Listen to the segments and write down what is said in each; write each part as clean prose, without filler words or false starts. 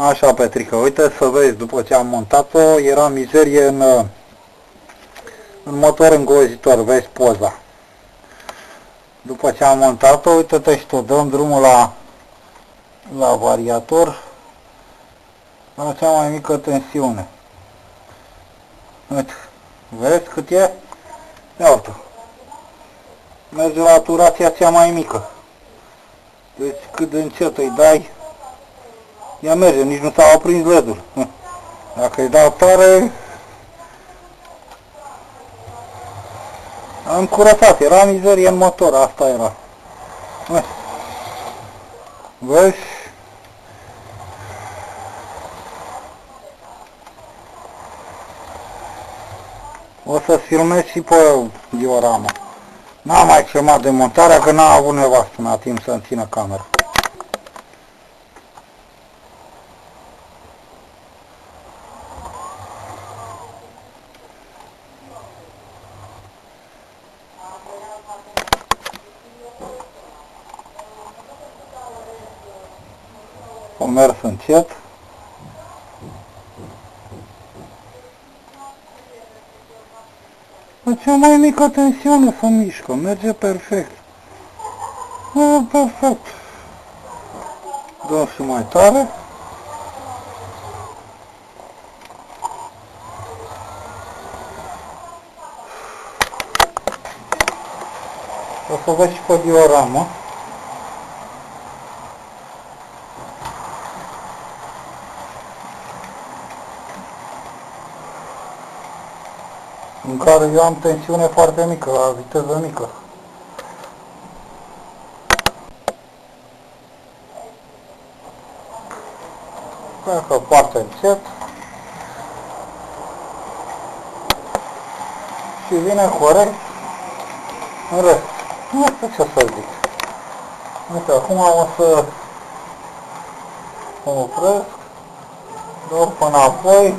Așa, Petrică, uite să vezi, după ce am montat-o, era mizerie în motor îngrozitor, vezi poza. După ce am montat-o, uite-te și tu, dăm drumul la variator, la cea mai mică tensiune. Uite, vezi cât e? Ia uite. Merge la turația cea mai mică. Deci cât de încet îi dai, ea merge, nici nu s-a aprins LED-ul. Dacă îi dau tare, am curățat, era mizerie în motor, asta era. Vezi? O să filmez și pe diorama. N-am mai filmat demontarea, că n-a avut nevastă mea timp să-mi țină camera. O mers încet. La cea mai mică tensiune se mișcă, merge perfect. Perfect. Dăm și mai tare. O să vezi și pe dioramă. În care eu am tensiune foarte mică, la viteză mică. Pleacă foarte încet. Și vine corect în rest. Nu știu ce să zic. Uite, acum o să mă opresc, dau până apoi.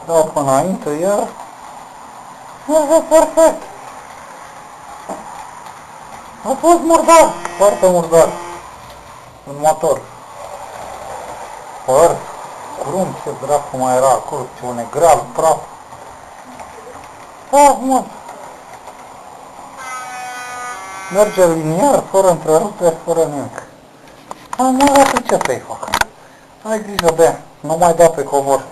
Dau până înainte, iar merge perfect. A fost murdar, foarte murdar în motor. Păr, crum, ce dracu mai era acolo, ce negreal, praf. Mă. Merge liniar, fără întreruperi, fără nimic. Mă, să ce să-i fac? Ai grijă de ea, nu mai da pe comor.